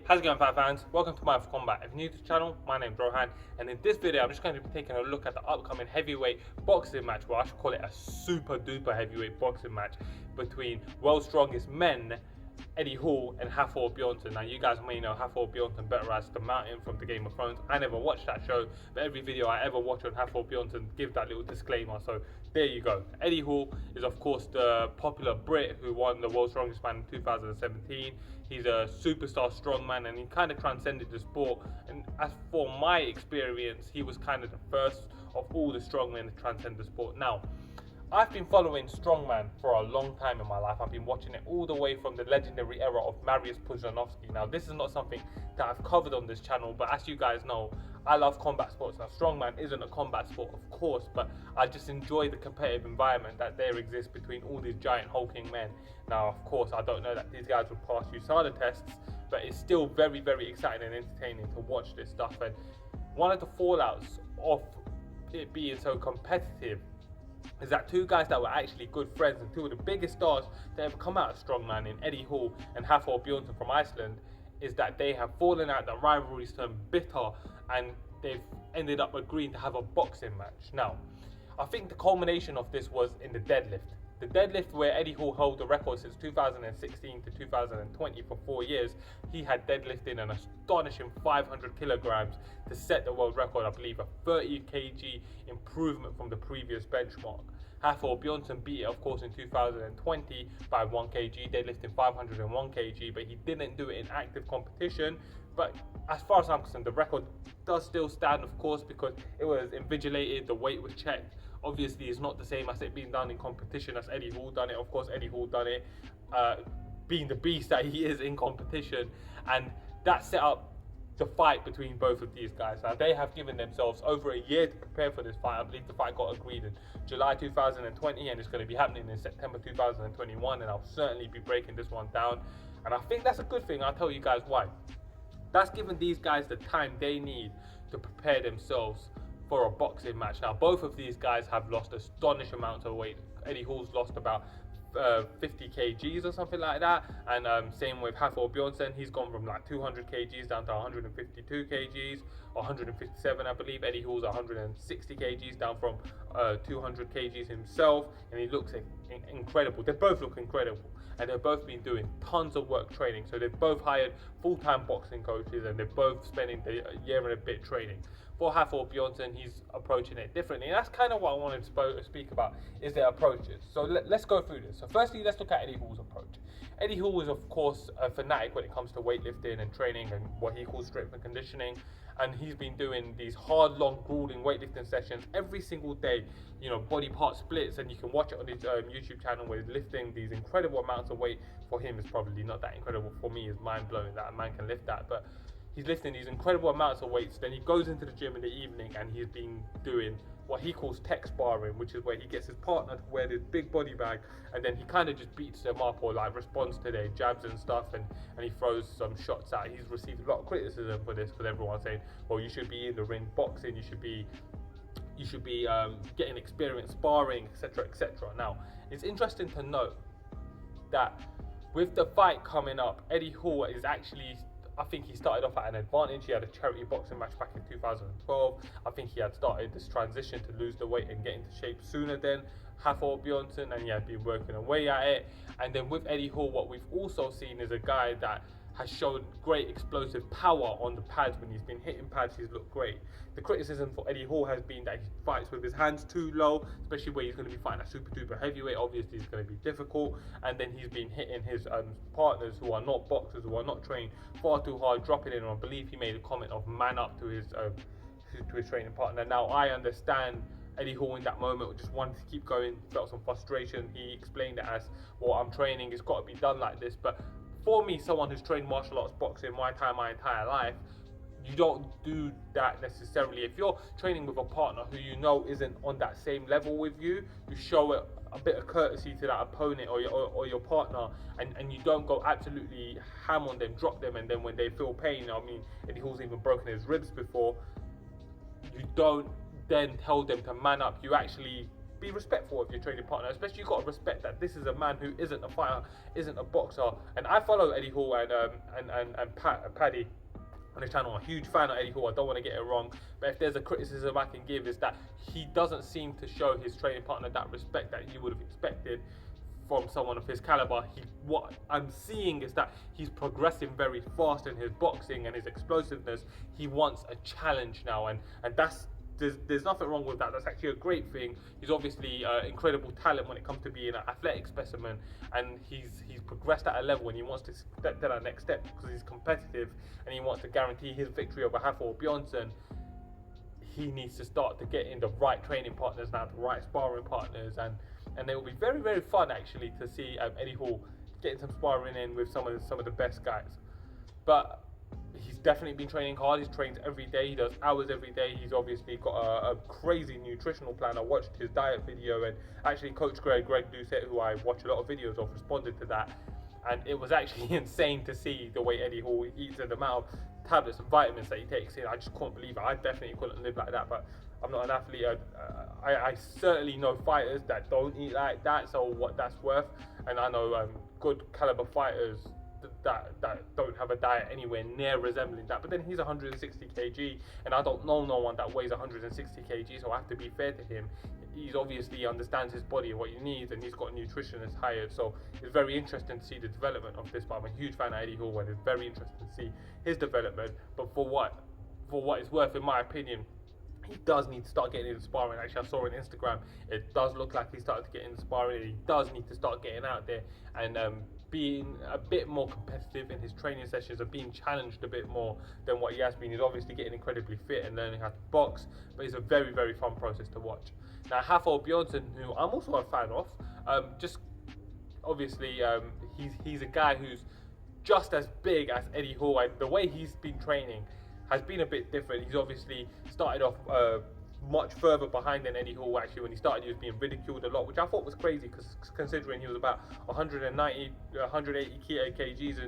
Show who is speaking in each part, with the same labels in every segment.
Speaker 1: How's it going, fight fans? Welcome to mindforcombat. If you're new to the channel, my name's Rohan, and in this video I'm just going to be taking a look at the upcoming heavyweight boxing match, well I should call it a super duper heavyweight boxing match between world's strongest men, Eddie Hall and Hafthor Bjornsson. Now you guys may know Hafthor Bjornsson better as the Mountain from the Game of Thrones. I never watched that show, but every video I ever watch on Hafthor Bjornsson give that little disclaimer, so there you go. Eddie Hall is of course the popular Brit who won the World's Strongest Man in 2017. He's a superstar strongman and he kind of transcended the sport, and as for my experience, he was kind of the first of all the strongmen to transcend the sport. Now, I've been following strongman for a long time in my life. I've been watching it all the way from the legendary era of Mariusz Pudzianowski. Now, this is not something that I've covered on this channel, but as you guys know, I love combat sports. Now, strongman isn't a combat sport, of course, but I just enjoy the competitive environment that there exists between all these giant hulking men. Now, of course, I don't know that these guys would pass USADA tests, but it's still very, very exciting and entertaining to watch this stuff. And one of the fallouts of it being so competitive is that two guys that were actually good friends and two of the biggest stars to ever come out of strongman in Eddie Hall and Hafthor Bjornsson from Iceland, is that they have fallen out, the rivalries turned bitter, and they've ended up agreeing to have a boxing match. Now, I think the culmination of this was in the deadlift. The deadlift, where Eddie Hall held the record since 2016 to 2020 for 4 years. He had deadlifted an astonishing 500 kilograms to set the world record, I believe a 30 kg improvement from the previous benchmark. Hafthor Bjornsson beat it, of course, in 2020 by 1 kg, deadlifting 501 kg, but he didn't do it in active competition. But as far as I'm concerned, the record does still stand, of course, because it was invigilated, the weight was checked. Obviously, it's not the same as it being done in competition as Eddie Hall done it. Of course, Eddie Hall done it, being the beast that he is in competition, and that set up the fight between both of these guys. Now, they have given themselves over a year to prepare for this fight. I believe the fight got agreed in July 2020, and it's going to be happening in September 2021, and I'll certainly be breaking this one down. And I think that's a good thing. I'll tell you guys why. That's given these guys the time they need to prepare themselves for a boxing match. Now, both of these guys have lost astonishing amounts of weight. Eddie Hall's lost about 50 kgs or something like that, and same with Hafthor Bjornsson. He's gone from like 200 kgs down to 152 kgs, or 157 I believe. Eddie Hall's 160 kgs down from 200 kgs himself, and he looks incredible. They both look incredible, and they've both been doing tons of work training. So they've both hired full-time boxing coaches, and they're both spending a year and a bit training. For Hafthor Bjornsson, he's approaching it differently, and that's kind of what I wanted to speak about, is their approaches. So let's go through this. So firstly, let's look at Eddie Hall's approach. Eddie Hall is, of course, a fanatic when it comes to weightlifting and training and what he calls strength and conditioning, and he's been doing these hard, long, grueling weightlifting sessions every single day, you know, body part splits, and you can watch it on his YouTube channel where he's lifting these incredible amounts of weight. For him, it's probably not that incredible. For me, it's mind-blowing that a man can lift that, but he's lifting these incredible amounts of weights. Then he goes into the gym in the evening and he's been doing what he calls tech sparring, which is where he gets his partner to wear this big body bag, and then he kind of just beats them up or like responds to their jabs and stuff, and he throws some shots out. He's received a lot of criticism for this because everyone's saying, well, you should be in the ring boxing, you should be getting experience sparring, etc, etc. Now, it's interesting to note that with the fight coming up, Eddie Hall is actually, I think he started off at an advantage. He had a charity boxing match back in 2012. I think he had started this transition to lose the weight and get into shape sooner than Hafthor Bjornsson, and he had been working away at it. And then with Eddie Hall, what we've also seen is a guy that has shown great explosive power on the pads. When he's been hitting pads, he's looked great. The criticism for Eddie Hall has been that he fights with his hands too low, especially where he's going to be fighting a super duper heavyweight. Obviously, it's going to be difficult. And then he's been hitting his partners who are not boxers, who are not trained, far too hard, dropping in. And I believe he made a comment of man up to his training partner. Now, I understand Eddie Hall in that moment just wanted to keep going, felt some frustration. He explained it as, well, I'm training, it's got to be done like this. But for me, someone who's trained martial arts, boxing, my entire life, you don't do that necessarily. If you're training with a partner who you know isn't on that same level with you, you show a bit of courtesy to that opponent or your partner, and you don't go absolutely ham on them, drop them, and then when they feel pain, I mean, Eddie Hall's even broken his ribs before, you don't then tell them to man up. You actually be respectful of your training partner, especially you've got to respect that this is a man who isn't a fighter, isn't a boxer. And I follow Eddie Hall and Paddy on his channel. I'm a huge fan of Eddie Hall, I don't want to get it wrong, but if there's a criticism I can give is that he doesn't seem to show his training partner that respect that you would have expected from someone of his caliber. What I'm seeing is that he's progressing very fast in his boxing and his explosiveness. He wants a challenge now, and that's there's nothing wrong with that. That's actually a great thing. He's obviously incredible talent when it comes to being an athletic specimen, and he's progressed at a level, and he wants to step to that next step because he's competitive and he wants to guarantee his victory over Hafthor Bjornsson. He needs to start to get in the right training partners now, the right sparring partners, and it will be very, very fun actually to see Eddie Hall getting some sparring in with some of the best guys. But he's definitely been training hard. He's trained every day. He does hours every day. He's obviously got a crazy nutritional plan. I watched his diet video, and actually Coach Greg Doucette, who I watch a lot of videos of, responded to that, and it was actually insane to see the way Eddie Hall eats and the amount of tablets and vitamins that he takes in. I just couldn't believe it. I definitely couldn't live like that, but I'm not an athlete. I certainly know fighters that don't eat like that, so what that's worth. And I know good caliber fighters that don't have a diet anywhere near resembling that. But then he's 160 kg, and I don't know no one that weighs 160 kg, so I have to be fair to him. He's obviously understands his body and what he needs, and he's got a nutritionist hired, so it's very interesting to see the development of this. But I'm a huge fan of Eddie Hall, and it's very interesting to see his development. But for what it's worth, in my opinion, he does need to start getting into sparring. Actually, I saw on Instagram, it does look like he started to get into sparring, and he does need to start getting out there and being a bit more competitive in his training sessions and being challenged a bit more than what he has been. He's obviously getting incredibly fit and learning how to box, but it's a very, very fun process to watch. Now, Hafthor Bjornsson, who I'm also a fan of, just obviously he's a guy who's just as big as Eddie Hall, and the way he's been training has been a bit different. He's obviously started off much further behind than Eddie Hall. Actually, when he started, he was being ridiculed a lot, which I thought was crazy, because considering he was about 180 kgs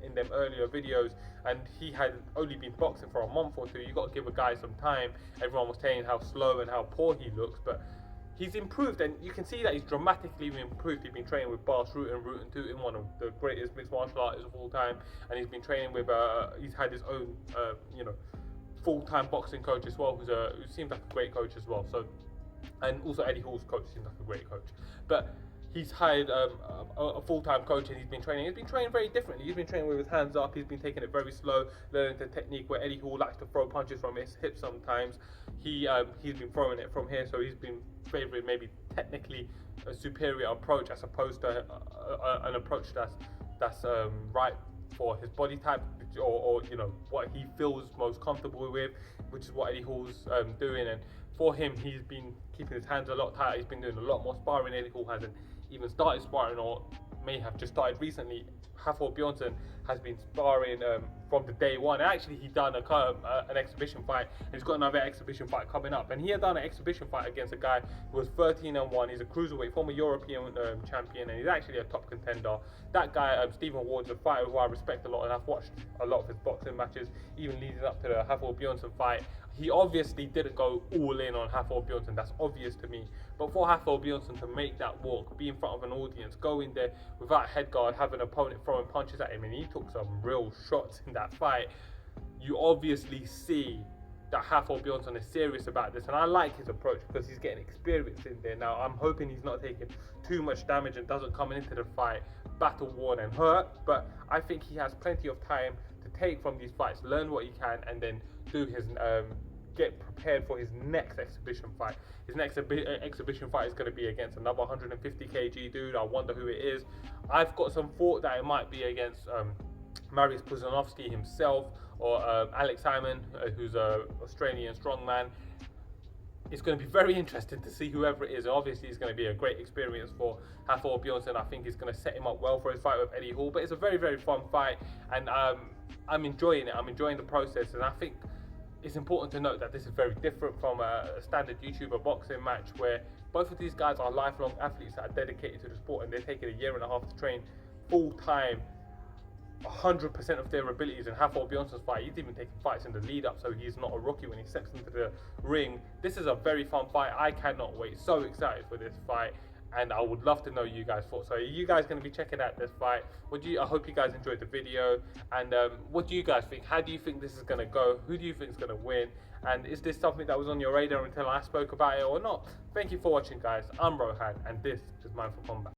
Speaker 1: in them earlier videos, and he had only been boxing for a month or two. You got to give a guy some time. Everyone was saying how slow and how poor he looks, but he's improved, and you can see that he's dramatically improved. He's been training with Bas Rutten Tootin, one of the greatest mixed martial artists of all time, and he's been training with he's had his own full-time boxing coach as well, who seems like a great coach as well. So, and also Eddie Hall's coach seems like a great coach. But he's hired a full-time coach, and he's been training. He's been training very differently. He's been training with his hands up. He's been taking it very slow, learning the technique where Eddie Hall likes to throw punches from his hips sometimes. He's been throwing it from here, so he's been favouring maybe technically a superior approach as opposed to an approach that's right for his body type, or what he feels most comfortable with, which is what Eddie Hall's doing. And for him, he's been keeping his hands a lot tighter. He's been doing a lot more sparring. Eddie Hall hasn't even started sparring, or may have just started recently. Hafthor Bjornsson has been sparring from the day one. Actually, he done an exhibition fight, and he's got another exhibition fight coming up. And he had done an exhibition fight against a guy who was 13-1. He's a cruiserweight, former European champion, and he's actually a top contender. That guy, Stephen Ward's a fighter who I respect a lot, and I've watched a lot of his boxing matches, even leading up to the Hafthor Bjornsson fight. He obviously didn't go all in on Hafthor Bjornsson, that's obvious to me. But for Hafthor Bjornsson to make that walk, be in front of an audience, go in there without head guard, have an opponent throwing punches at him, and he took some real shots in that fight, you obviously see that Hafthor Bjornsson is serious about this. And I like his approach because he's getting experience in there. Now, I'm hoping he's not taking too much damage and doesn't come into the fight battle worn and hurt, but I think he has plenty of time to take from these fights, learn what he can, and then do his get prepared for his next exhibition fight. His next exhibition fight is going to be against another 150 kg dude. I wonder who it is. I've got some thought that it might be against Mariusz Pudzianowski himself, or Alex Simon, who's an Australian strongman. It's going to be very interesting to see whoever it is. Obviously, it's going to be a great experience for Hafthor Bjornsson. I think it's going to set him up well for his fight with Eddie Hall. But it's a very, very fun fight, and I'm enjoying it. I'm enjoying the process, and I think it's important to note that this is very different from a standard YouTuber boxing match, where both of these guys are lifelong athletes that are dedicated to the sport, and they're taking a year and a half to train full time 100% of their abilities in Hafthor Bjornsson's fight. He's even taking fights in the lead up, so he's not a rookie when he steps into the ring. This is a very fun fight. I cannot wait. So excited for this fight, and I would love to know you guys' thoughts. So are you guys going to be checking out this fight? I hope you guys enjoyed the video, and what do you guys think? How do you think this is going to go? Who do you think is going to win? And is this something that was on your radar until I spoke about it or not? Thank you for watching, guys. I'm Rohan, and this is Mindful Combat.